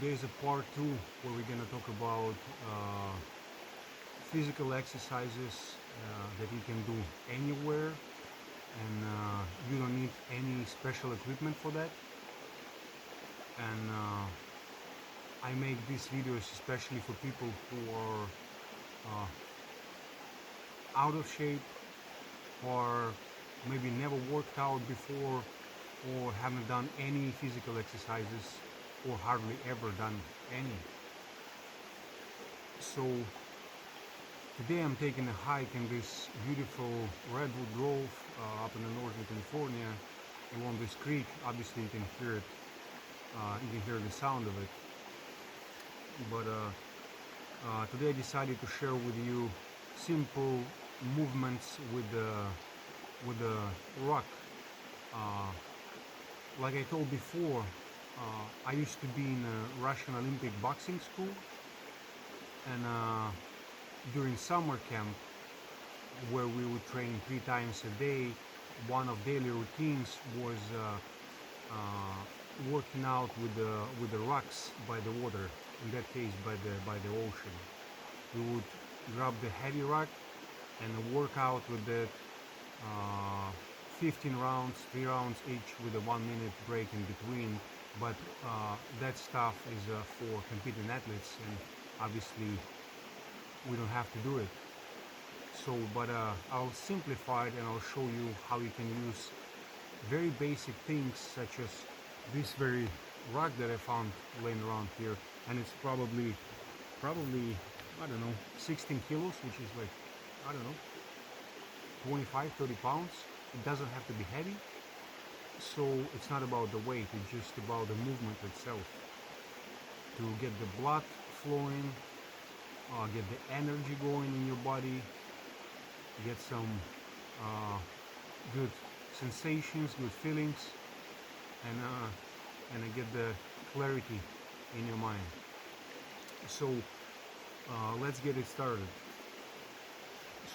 Today is a part two where we're gonna talk about physical exercises that you can do anywhere, and you don't need any special equipment for that. And I make these videos especially for people who are out of shape, or maybe never worked out before, or haven't done any physical exercises, or hardly ever done any. So today I'm taking a hike in this beautiful redwood grove up in the northern California along this creek. Obviously you can hear it, you can hear the sound of it. But today I decided to share with you simple movements with the rock. Like I told before, I used to be in a Russian Olympic boxing school, and during summer camp, where we would train 3 times a day, one of daily routines was working out with the rocks by the water. In that case, by the ocean. We would grab the heavy rock and work out with it. 15 rounds, 3 rounds each, with a 1 minute break in between. But that stuff is for competing athletes, and obviously we don't have to do it. So, but I'll simplify it and I'll show you how you can use very basic things, such as this very rock that I found laying around here, and it's probably I don't know, 16 kilos, which is like, I don't know, 25-30 pounds. It doesn't have to be heavy, so it's not about the weight, it's just about the movement itself, to get the blood flowing, get the energy going in your body, get some good sensations, good feelings, and get the clarity in your mind. So let's get it started.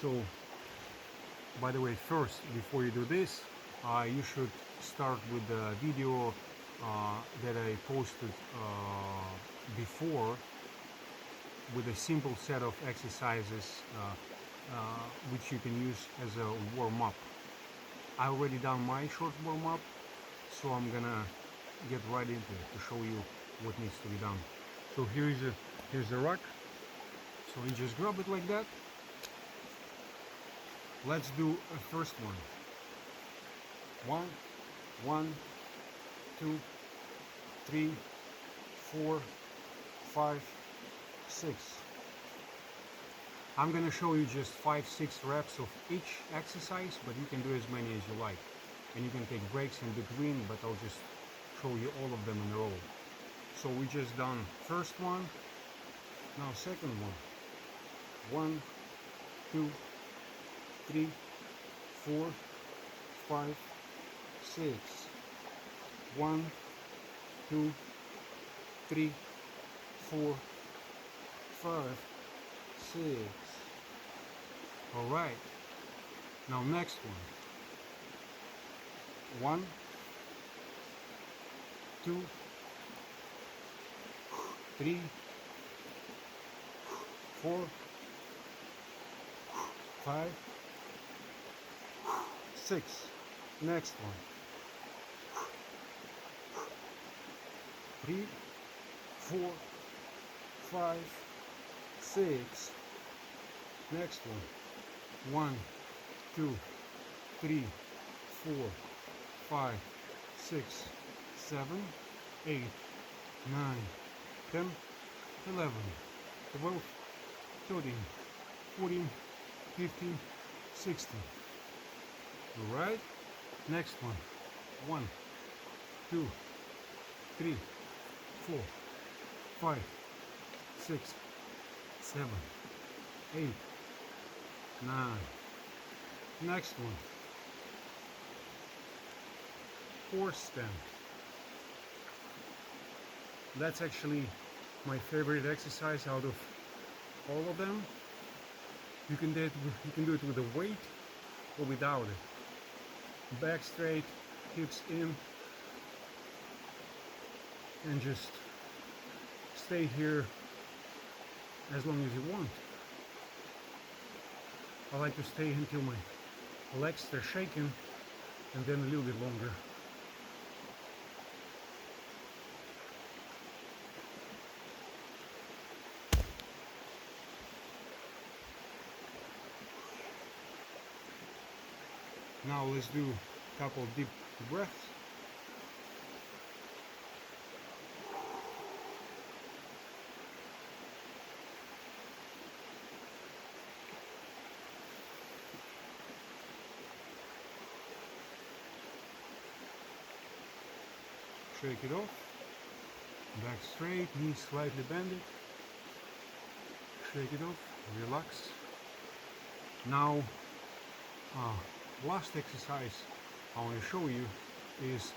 So, by the way, first, before you do this, you should start with the video that I posted before, with a simple set of exercises which you can use as a warm-up. I already done my short warm-up, so I'm gonna get right into it to show you what needs to be done. So here's the rock. So you just grab it like that. Let's do a first one. One, 2, 3, 4, 5, 6. I'm gonna show you just 5-6 reps of each exercise, but you can do as many as you like, and you can take breaks in between, but I'll just show you all of them in a row. So we just done first one, now second one. 1, 2, 3, 4, 5, 6. 1, 2, 3, 4, 5, 6. All right. Now next one. 1, 2, 3, 4, 5, 6. Next one. 3, 4, 5, 6. Next one. 1, 2, 3, 4, 5, 6, 7, 8, 9, 10, 11, 12, 13, 14, 15, 16. All right. Next one. 1, 2, 3, 4, 5, 6, 7, 8, 9. Next one. Horse stand. That's actually my favorite exercise out of all of them. You can do it with a weight or without it. Back straight, hips in, and just stay here as long as you want. I like to stay until my legs start shaking, and then a little bit longer. Now let's do a couple of deep breaths. Shake it off. Back straight, knees slightly bended. Shake it off, relax. Now, last exercise I want to show you is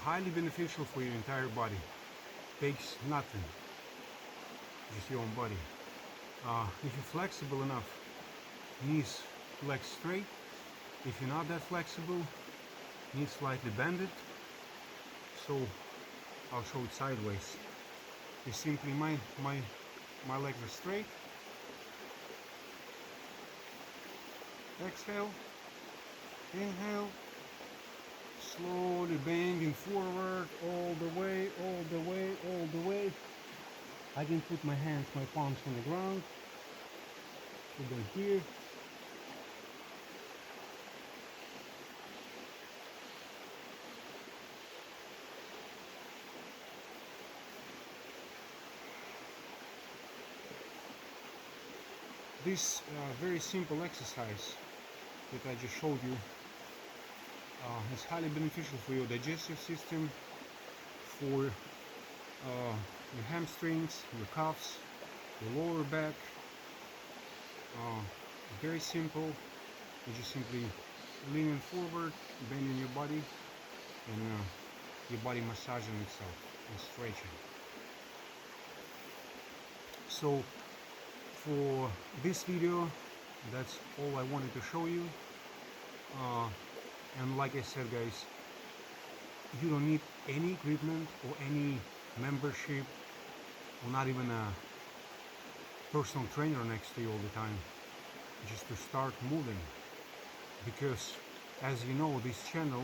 highly beneficial for your entire body. Takes nothing, just your own body. If you're flexible enough, knees legs straight. If you're not that flexible, knees slightly bended. So I'll show it sideways. It's simply my legs are straight. Exhale, inhale, slowly bending forward all the way, all the way, all the way. I can put my hands, my palms on the ground. Put them here. This very simple exercise that I just showed you is highly beneficial for your digestive system, for your hamstrings, your calves, your lower back. Very simple. You just simply leaning forward, bending your body, and your body massaging itself and stretching. So for this video, that's all I wanted to show you. And like I said, guys, you don't need any equipment or any membership, or not even a personal trainer next to you all the time, just to start moving. Because as you know, this channel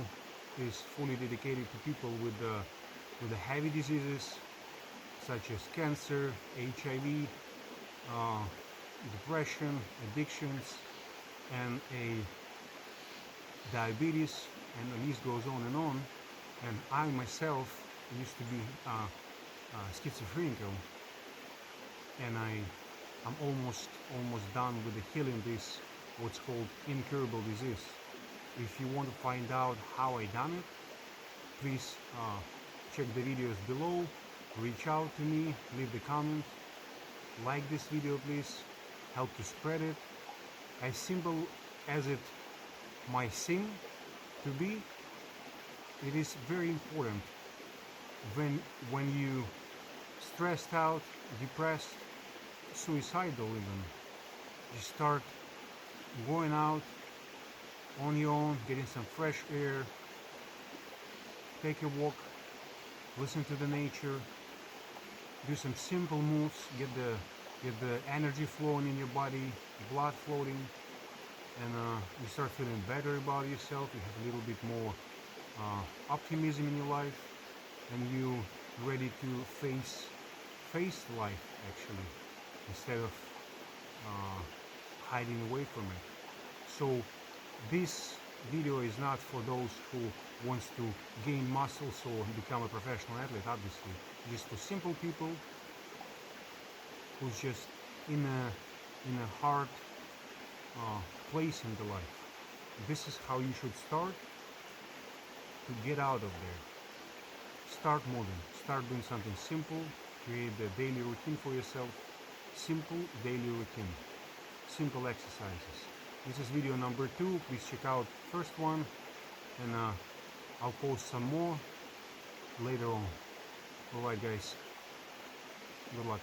is fully dedicated to people with the heavy diseases such as cancer, HIV, depression, addictions, and diabetes, and the list goes on and on. And I myself used to be schizophrenic, and I'm almost done with the healing this what's called incurable disease. If you want to find out how I done it, please check the videos below, reach out to me, leave the comment, like this video please, help to spread it. As simple as it might seem to be, it is very important when you stressed out, depressed, suicidal even, you start going out on your own, getting some fresh air, take a walk, listen to the nature, do some simple moves, get the energy flowing in your body, blood floating, and you start feeling better about yourself. You have a little bit more optimism in your life, and you ready to face life actually, instead of hiding away from it. So this video is not for those who wants to gain muscles or become a professional athlete, obviously. Just for simple people who's just in a hard place in the life. This is how you should start to get out of there. Start moving, start doing something simple, create a daily routine for yourself. Simple daily routine, simple exercises. This is video number 2. Please check out first one, and I'll post some more later on. Alright guys, good luck.